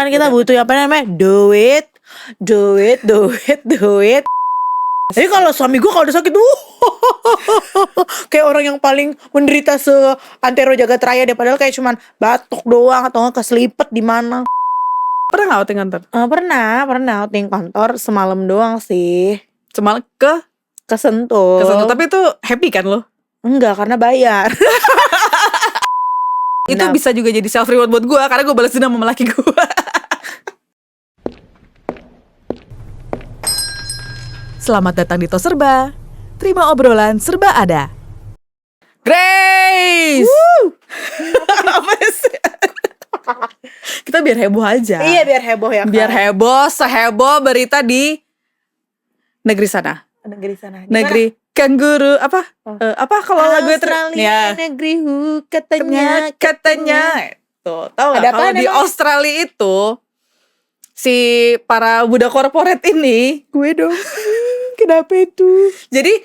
kan kita butuh apa namanya duit. Tapi kalau suami gue kalau udah sakit kayak orang yang paling menderita se-antero jagat raya deh, padahal kayak cuman batuk doang atau nggak keselipet di mana. Pernah nggak outing kantor? Pernah outing kantor semalam doang sih. Semalam ke Sentul. Tapi itu happy kan lo? Enggak, karena bayar. Itu bisa juga jadi self reward buat gue karena gue balas dendam sama laki gue. Selamat datang di Tos Serba. Terima obrolan serba ada. Grace. Apa sih? Kita biar heboh aja. Iya, biar heboh ya kan. Biar heboh, seheboh berita di negeri sana. Negeri sana. Negeri kanguru apa? Apa kalau lagu itu? Australia, negeri katanya. Tuh, tahu Ada nggak kalau apaan di emang? Australia itu si para budak korporat ini, Gue dong. Kenapa itu? jadi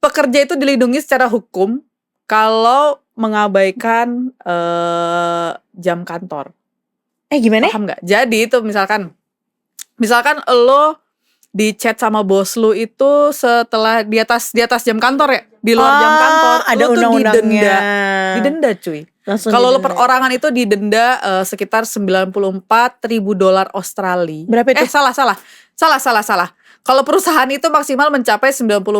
pekerja itu dilindungi secara hukum kalau mengabaikan jam kantor. Gimana? Paham nggak? Jadi itu misalkan lo di chat sama bos lu itu setelah di atas jam kantor ya, di luar jam kantor, ada lu tuh undang-undangnya. didenda cuy. Langsung Kalau lo didenda. perorangan itu didenda sekitar $94,000 Australia. Berapa itu? Salah. Kalau perusahaan itu maksimal mencapai $94,000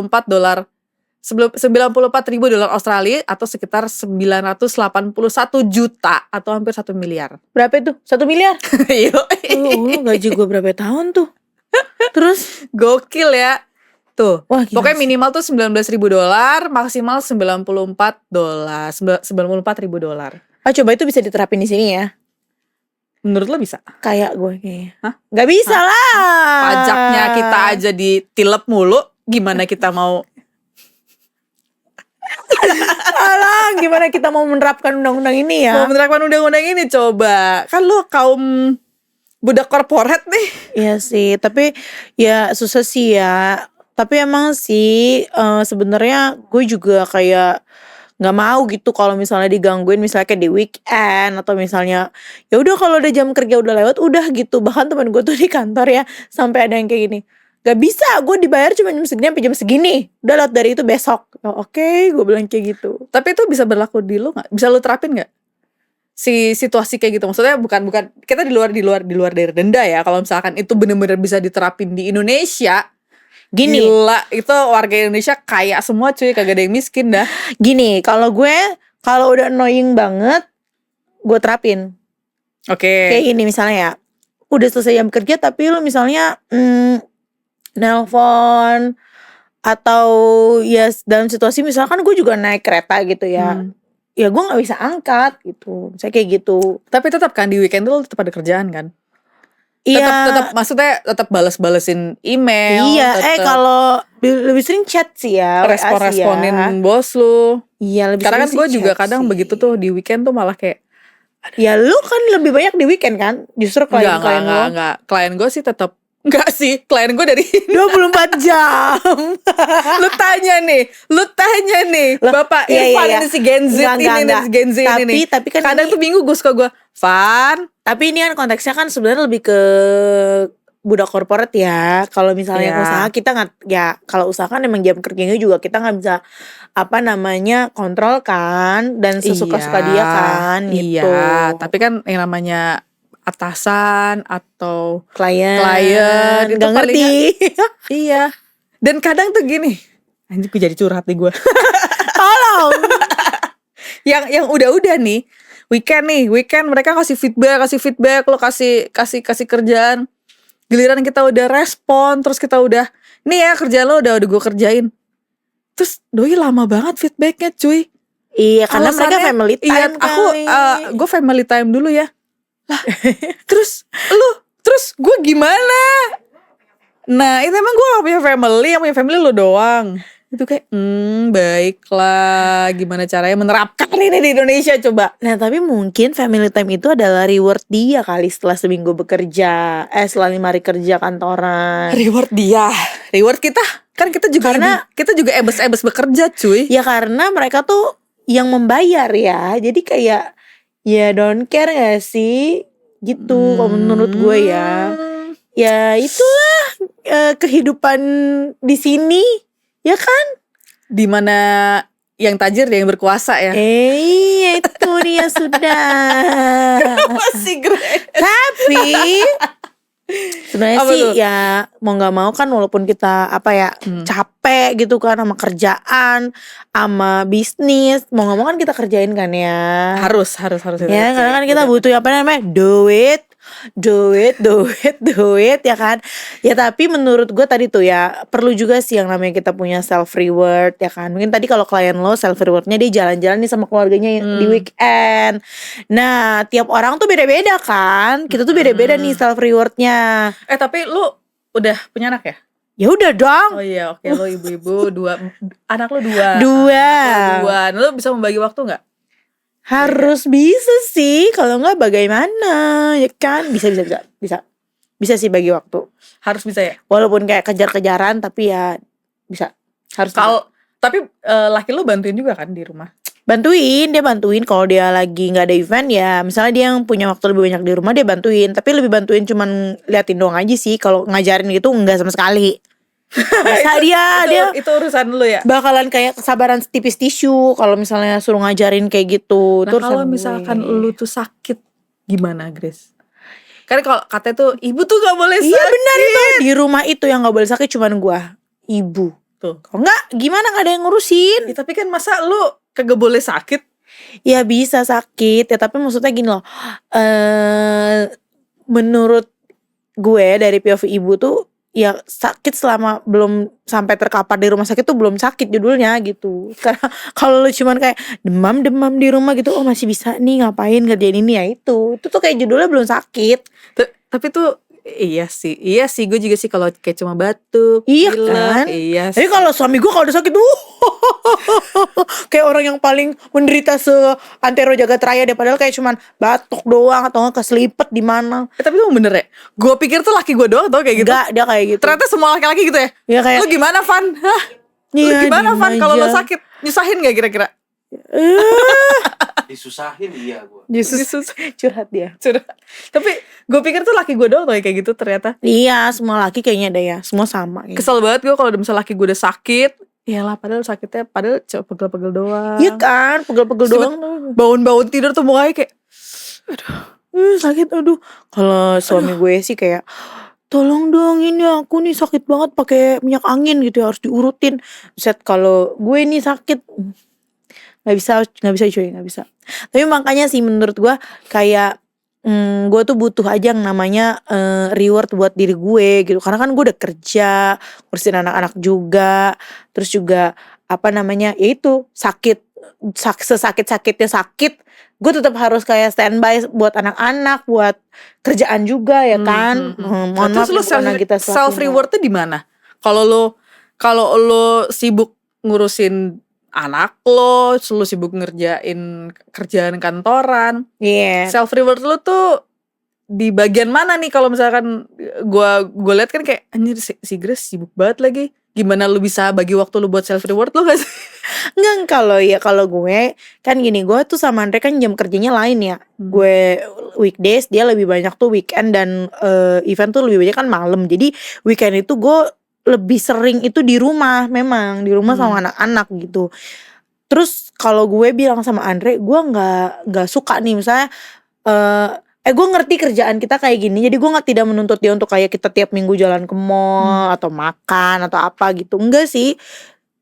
Australia atau sekitar 981 juta atau hampir 1 miliar. Berapa itu? 1 miliar? Yuk. Gaji gue berapa tahun tuh? Terus? Gokil ya. Tuh. Wah, gila Pokoknya sih. minimal tuh $19,000, maksimal $94,000. Coba itu bisa diterapin di sini ya. Menurut lo bisa? Kayak gue kayaknya. Hah? Gak bisa lah. Pajaknya kita aja ditilep mulu, gimana kita mau? Alah, gimana kita mau menerapkan undang-undang ini ya? Mau menerapkan undang-undang ini coba. Kan lo kaum budak korporat nih. Iya sih, tapi ya susah sih ya. Tapi emang sih sebenarnya gue juga kayak nggak mau gitu kalau misalnya digangguin, misalnya kayak di weekend atau misalnya ya udah kalau udah jam kerja udah lewat udah gitu. Bahkan teman gue tuh di kantor ya sampai ada yang kayak gini, gak bisa gue dibayar cuma jam segini sampai jam segini, udah lewat dari itu besok. Oke, gue bilang kayak gitu. Tapi itu bisa berlaku di lo nggak? Bisa lo terapin nggak? Si situasi kayak gitu, maksudnya bukan kita di luar dari denda ya. Kalau misalkan itu benar-benar bisa diterapin di Indonesia, Gini, gila, itu warga Indonesia kaya semua cuy, kagak ada yang miskin dah. gini, kalau udah annoying banget, gue terapin. Oke. Kayak gini misalnya ya, udah selesai jam kerja tapi lu misalnya nelpon atau ya dalam situasi misalkan gue juga naik kereta gitu ya, ya gue nggak bisa angkat gitu, misalnya kayak gitu. Tapi tetap kan di weekend tuh tetap ada kerjaan kan? Iya, Tetap maksudnya tetap balesin email. iya. tetep Kalau lebih sering chat sih ya, WA sih ya. respon-responin bos lu. Iya, lebih Karena kan sering gue sih juga chat kadang sih. begitu tuh di weekend tuh malah kayak Ya lu kan lebih banyak di weekend kan, justru klien-klien lo enggak. Klien gue sih tetap enggak sih. Klien gue dari 24 jam. lu tanya nih, Loh, Bapak iya, Irfan iya. ini si Gen Z Enggak. si Gen Z ini nih. Tapi kan Kadang ini- tuh minggu gue suka gue, Van, Tapi ini kan konteksnya kan sebenarnya lebih ke budak korporat ya. Kalau misalnya Iya. usaha kita nggak, ya kalau usaha kan emang jam kerjanya juga kita nggak bisa kontrol kan, dan sesuka-suka dia kan gitu. Iya, tapi kan yang namanya atasan atau klien itu nggak ngerti. iya. Dan kadang tuh gini, anjir gue jadi curhat nih gue. Tolong. yang udah nih, weekend mereka kasih feedback, lo kasih kerjaan. Giliran kita udah respon, terus kita udah, nih ya kerjaan lo udah gue kerjain. Terus doi lama banget feedbacknya cuy. Iya, karena mereka Alasannya, family time iya, gue family time dulu ya. Lah, terus gue gimana? Nah, itu emang gue gak punya family, yang punya family lo doang. Itu kayak, baiklah, gimana caranya menerapkan ini di Indonesia coba. Nah, tapi mungkin family time itu adalah reward dia kali setelah seminggu bekerja, setelah 5 hari kerja kantoran. Reward dia, reward kita. Kan kita juga kita juga ebes bekerja cuy. Ya karena mereka tuh yang membayar ya. Jadi kayak ya don't care gak sih? gitu kalau menurut gue ya. Ya itulah kehidupan di sini, ya kan? Dimana yang tajir dia yang berkuasa ya. Itu dia sudah. Masih Grace. Tapi sebenarnya Apa sih tuh? ya mau nggak mau kan, walaupun kita capek gitu kan sama kerjaan, sama bisnis, mau nggak mau kan kita kerjain kan ya. Harus Ya karena kan kita butuh apa namanya duit ya kan. Ya tapi menurut gue tadi tuh ya perlu juga sih yang namanya kita punya self reward ya kan. Mungkin tadi kalau klien lo self rewardnya dia jalan-jalan nih sama keluarganya di weekend. Nah tiap orang tuh beda-beda kan. Kita tuh beda-beda nih self rewardnya. Tapi lu udah punya anak ya? Ya udah dong. Oh iya, oke, lo ibu-ibu 2, anak lo 2. Dua. Anak lo 2. Lo bisa membagi waktu nggak? Harus bisa sih, kalau nggak bagaimana ya kan. Bisa sih bagi waktu. Harus bisa ya. Walaupun kayak kejar-kejaran tapi ya bisa. Harus bisa. Tapi laki lo bantuin juga kan di rumah? Dia bantuin kalau dia lagi nggak ada event ya. Misalnya dia yang punya waktu lebih banyak di rumah dia bantuin. Tapi lebih bantuin cuman liatin doang aja sih. Kalau ngajarin gitu enggak sama sekali. Bisa dia Itu urusan lo ya. bakalan kayak kesabaran tipis tisu kalau misalnya suruh ngajarin kayak gitu. Nah Itu kalau urusan misalkan gue. lu tuh sakit gimana, Grace? Karena kalau katanya tuh ibu tuh gak boleh sakit. Iya benar itu. Di rumah itu yang gak boleh sakit cuman gue, ibu. Tuh. Kalau enggak gimana, gak ada yang ngurusin. Ya, tapi kan masa lu kagak boleh sakit? Ya bisa sakit ya, tapi maksudnya gini loh. Menurut gue dari POV ibu tuh ya sakit selama belum sampai terkapar di rumah sakit tuh belum sakit judulnya gitu. Karena kalau lu cuman kayak demam di rumah gitu, oh masih bisa nih ngapain kerjain ini, ya itu tuh kayak judulnya belum sakit. Tapi tuh iya sih gue juga sih kalau kayak cuma batuk, Iya pilek, kan? iya Tapi kalau suami gue kalau udah sakit kayak orang yang paling menderita se-antero jagat raya deh, padahal kayak cuman batuk doang atau nggak keselipet di mana. Tapi tuh bener ya. Gue pikir tuh laki gue doang tau kayak gitu. Enggak, dia kayak gitu. Ternyata semua laki-laki gitu ya. Ya kayak Lu gimana, Van? Hah? Lu Iya, gimana, diem Van? Kalau lu aja. sakit nyusahin gak kira-kira? Disusahin iya gue. Yesus curhat dia. Sudah. Tapi gue pikir tuh laki gue doang tuh kayak gitu ternyata. Iya, semua laki kayaknya ada ya, semua sama kayaknya. Kesel banget gue kalau misalnya laki gue udah sakit. Iyalah padahal sakitnya cuma pegel-pegel doang. Iya kan, pegel-pegel Terus doang. Bangun-bangun tidur tuh mukanya kayak Sakit, aduh. Kalau suami gue sih kayak, tolong dong ini aku nih sakit banget pakai minyak angin gitu ya, harus diurutin. Set kalau gue nih sakit nggak bisa cuy, nggak bisa. Tapi makanya sih menurut gue kayak gue tuh butuh aja yang namanya reward buat diri gue gitu. Karena kan gue udah kerja, ngurusin anak-anak juga, terus juga apa namanya, ya itu sesakit-sakitnya sakit, gue tetap harus kayak standby buat anak-anak, buat kerjaan juga ya kan. Mohon maaf terus lu bukan kita self rewardnya di mana? Kalau lo sibuk ngurusin anak lo, lu sibuk ngerjain kerjaan kantoran, Iya. self reward lo tuh di bagian mana nih? Kalau misalkan gue lihat kan kayak anjir si Grace sibuk banget lagi. Gimana lu bisa bagi waktu lu buat self reward lo gak sih? Enggak, kalau gue kan gini, gue tuh sama Andre kan jam kerjanya lain ya. Gue weekdays, dia lebih banyak tuh weekend, dan event tuh lebih banyak kan malam. Jadi weekend itu gue lebih sering itu di rumah, memang di rumah sama anak-anak gitu. Terus kalau gue bilang sama Andre, gue nggak suka nih misalnya gue ngerti kerjaan kita kayak gini, jadi gue tidak menuntut dia untuk kayak kita tiap minggu jalan ke mall atau makan atau apa gitu, enggak sih.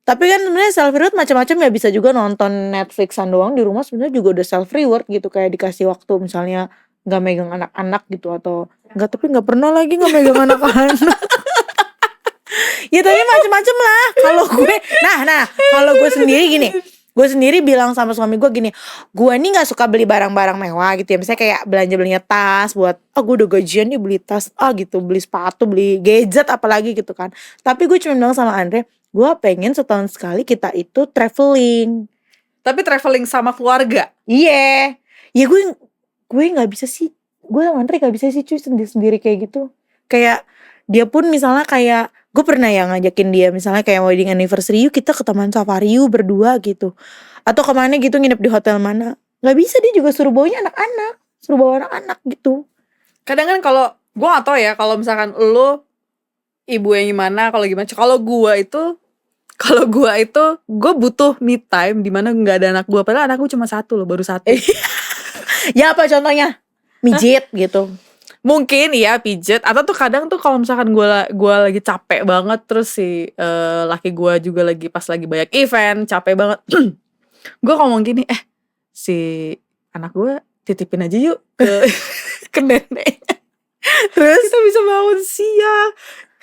Tapi kan sebenarnya self reward macam-macam ya, bisa juga nonton Netflixan doang di rumah sebenarnya juga udah self reward gitu, kayak dikasih waktu misalnya nggak megang anak-anak gitu, atau nggak pernah lagi nggak megang anak-anak. Ya tapi macam-macam lah. Kalau gue, nah kalau gue sendiri gini. Gue sendiri bilang sama suami gue gini, gue nih gak suka beli barang-barang mewah gitu ya. Misalnya kayak belanja tas buat, gue udah gajian nih beli tas, gitu, beli sepatu, beli gadget apalagi gitu kan. Tapi gue cuma bilang sama Andre, gue pengen setahun sekali kita itu traveling. Tapi traveling sama keluarga. Iya. Ya gue gak bisa sih. Gue sama Andre gak bisa sih cuy sendiri-sendiri kayak gitu. Kayak dia pun misalnya kayak, gue pernah ya ngajakin dia misalnya kayak wedding anniversary, yuk kita ke taman safari yuk berdua gitu, atau kemana gitu, nginep di hotel mana. Gak bisa, dia juga suruh bawa anak-anak gitu. Kadang kan kalau gue gak tau ya, kalau misalkan lo ibu yang gimana, kalau gimana. Kalau gue itu gue butuh me time di mana nggak ada anak gue. Padahal anak gue cuma satu loh, baru satu. Ya apa contohnya? Mijit gitu. Mungkin ya pijet, atau tuh kadang tuh kalau misalkan gue lagi capek banget, terus si laki gue juga pas lagi banyak event capek banget, gue ngomong gini, si anak gue titipin aja yuk ke ke nenek, terus kita bisa bangun siang.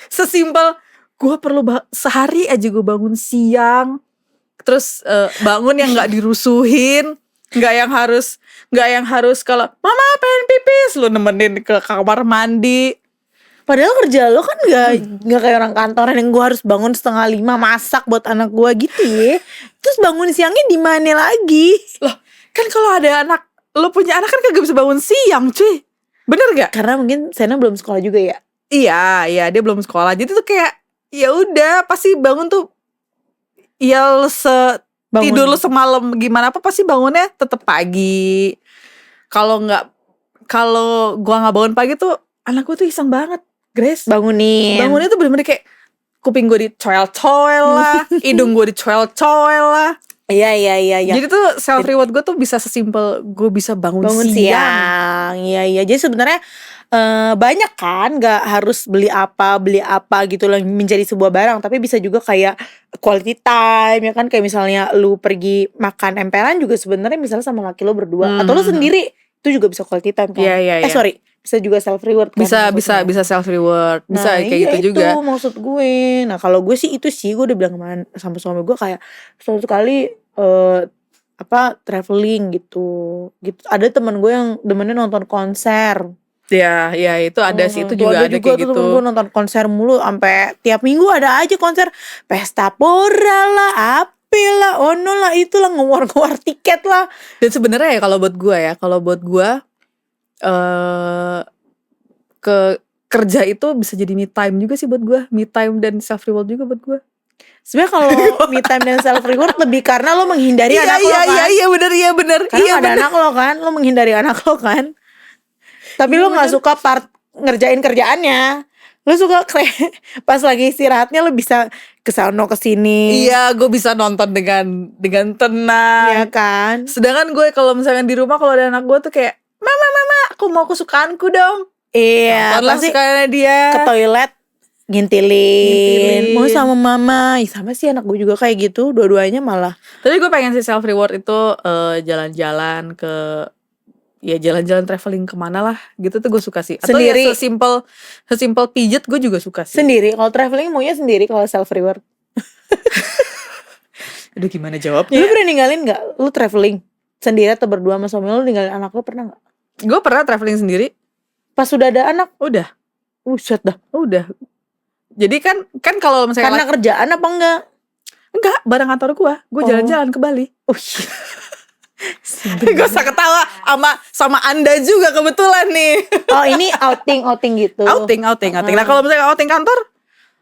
Sesimpel gue perlu sehari aja gue bangun siang, terus bangun yang nggak dirusuhin. Nggak yang harus kalau mama pengen pipis lu nemenin ke kamar mandi. Padahal kerja lo kan nggak kayak orang kantoran yang gue harus bangun 4:30 masak buat anak gue gitu ya. Terus bangun siangnya di mana lagi? Loh, kan kalau ada anak, lo punya anak kan kagak bisa bangun siang, cuy. Bener gak? Karena mungkin Sena belum sekolah juga ya. Iya, dia belum sekolah. Jadi tuh kayak ya udah pasti bangun tuh ya tidur lu semalam gimana apa pasti bangunnya tetap pagi. Kalau gua nggak bangun pagi tuh anak gua tuh iseng banget, Grace. Bangunnya tuh bener-bener kayak kuping gua dicoel-coel lah, hidung gua dicoel-coel lah. Iya. Jadi tuh self reward gua tuh bisa sesimpel gua bisa bangun siang. Iya. Jadi sebenarnya banyak kan, nggak harus beli apa gitu loh menjadi sebuah barang, tapi bisa juga kayak quality time ya kan, kayak misalnya lu pergi makan emperan juga sebenarnya misalnya sama laki lo berdua atau lu sendiri itu juga bisa quality time kan. Iya. Sorry, bisa juga self reward kan, bisa self reward, bisa kayak iya, gitu juga. Itu maksud gue. Nah kalau gue sih itu sih, gue udah bilang sama suami gue kayak suatu kali traveling gitu. Ada teman gue yang demennya nonton konser. Ya itu ada sih, itu juga ada kayak gitu. Temen gue nonton konser mulu, sampai tiap minggu ada aja konser. Pesta Pora lah, Ape lah, Ono lah, itulah, ngewar tiket lah. Dan sebenarnya ya kalau buat gue ke kerja itu bisa jadi me time juga sih buat gue. Me time dan self reward juga buat gue. Sebenarnya kalau me time dan self reward lebih karena lo menghindari anak lo kan. Iya bener. Karena ada anak lo kan, lo menghindari anak lo kan. Tapi lo gak suka part ngerjain kerjaannya. Lo suka pas lagi istirahatnya lo bisa kesana kesini. Iya, gue bisa nonton dengan tenang. Iya kan. Sedangkan gue kalau misalkan di rumah kalau ada anak gue tuh kayak mama, aku mau kesukaanku dong. Iya, pasti kesukaannya dia. Ke toilet ngintilin. Mau sama mama. Sama sih anak gue juga kayak gitu, dua-duanya malah. Tapi gue pengen sih self reward itu jalan-jalan jalan-jalan traveling kemana lah gitu tuh gue suka sih. Atau sendiri. Ya sesimpel pijet gue juga suka sih. Sendiri, kalau traveling maunya sendiri, kalau self reward. Aduh gimana jawabnya? Lu pernah ninggalin gak? Lu traveling sendiri atau berdua sama suami lu, ninggalin anak lu pernah gak? Gue pernah traveling sendiri. Pas sudah ada anak? Udah. Uset dah. Udah. Jadi kan kalau misalnya karena kerjaan apa enggak? Enggak, bareng kantor gue jalan-jalan ke Bali. Oh iya. Gue usah ketawa sama Anda juga kebetulan nih. Oh ini outing gitu. Outing. Nah kalau misalnya outing kantor,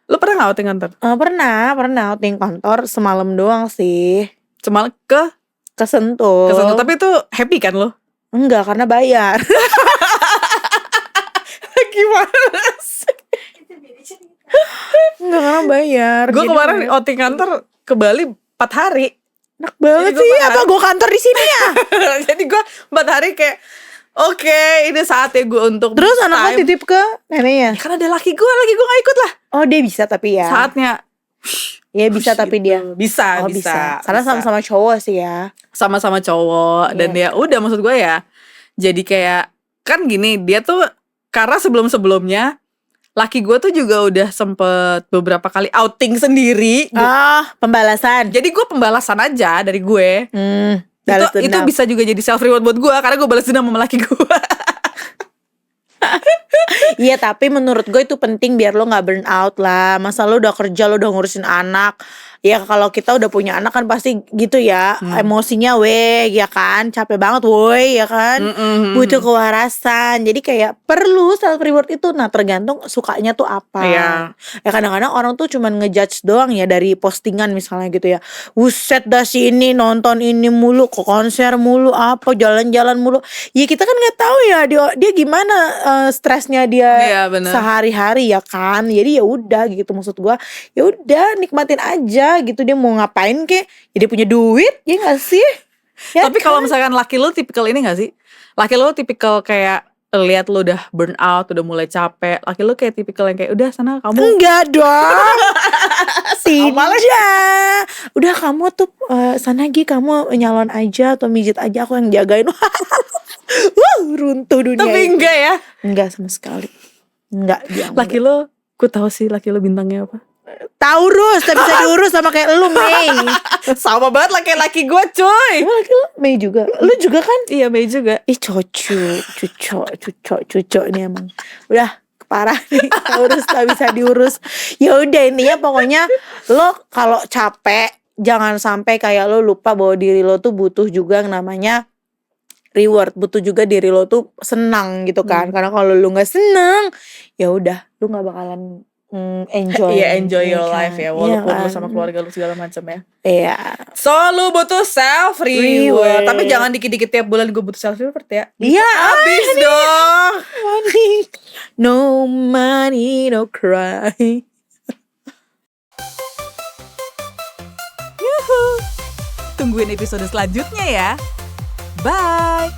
lu pernah nggak outing kantor? Pernah outing kantor semalam doang sih. Semalam ke Sentul. Tapi itu happy kan lo? Enggak, karena bayar. Gimana sih? Enggak, karena bayar. Gue kemarin outing kantor ke Bali 4 hari. Enak banget sih, apa gue kantor di sini ya? Jadi gue 4 hari kayak oke, ini saatnya gue untuk. Terus anak lo titip ke neneknya? Ya, kan ada laki gue gak ikut lah. Oh dia bisa tapi ya. Saatnya. Ya bisa tapi dia. Bisa. Karena sama-sama cowok sih ya. Sama-sama cowok dan ya udah, maksud gue ya. Jadi kayak kan gini, dia tuh karena sebelum-sebelumnya laki gue tuh juga udah sempet beberapa kali outing sendiri. Pembalasan. Jadi gue pembalasan aja dari gue. Itu bisa juga jadi self reward buat gue, karena gue balas dendam sama laki gue. Iya, tapi menurut gue itu penting biar lo gak burn out lah. Masa lo udah kerja, lo udah ngurusin anak, Ya kalau kita udah punya anak kan pasti gitu ya, emosinya ya kan, capek banget ya kan, butuh kewarasan. Jadi kayak perlu self reward itu. Nah tergantung sukanya tuh apa. Iya. Ya kadang-kadang orang tuh cuman ngejudge doang ya dari postingan misalnya gitu ya. Buset dah si ini nonton ini mulu, ke konser mulu, apa jalan-jalan mulu. Ya kita kan nggak tahu ya dia gimana stresnya dia Iya, bener. sehari-hari ya kan. Jadi ya udah gitu, maksud gua ya udah nikmatin aja gitu, dia mau ngapain kek, ya dia punya duit ya nggak sih. Ya Tapi kalau misalkan laki lu tipikal ini gak sih? Laki lu tipikal kayak lihat lu udah burn out, udah mulai capek. Laki lu kayak tipikal yang kayak udah sana kamu. enggak dong. Tidak. Udah kamu tuh sana Gi, kamu nyalon aja atau mijit aja, aku yang jagain. Wah, runtuh dunia. Tapi ini. enggak ya. Enggak sama sekali. Enggak dia. Laki lu, gue tahu sih laki lu bintangnya apa. Taurus, tapi bisa diurus sama kayak lu Mei. Sama banget laki-laki gue coy. Emang laki lu Mei juga. Lu juga kan? Iya Mei juga. Ih cucok ini emang. Udah parah nih, Taurus tak bisa diurus. Ya udah intinya pokoknya lo kalau capek jangan sampai kayak lo lupa bahwa diri lo tuh butuh juga yang namanya reward, butuh juga diri lo tuh senang gitu kan. Karena kalau lu nggak senang, ya udah lu nggak bakalan enjoy. Iya enjoy ya your kan? life ya. Iya Walaupun lu kan? sama keluarga lu segala macam ya. Iya. So lu butuh self reward. Reward. Tapi jangan dikit-dikit tiap bulan gue butuh self reward ya. Iya, Habis dong. money, no money, no cry. Tungguin episode selanjutnya ya. Bye.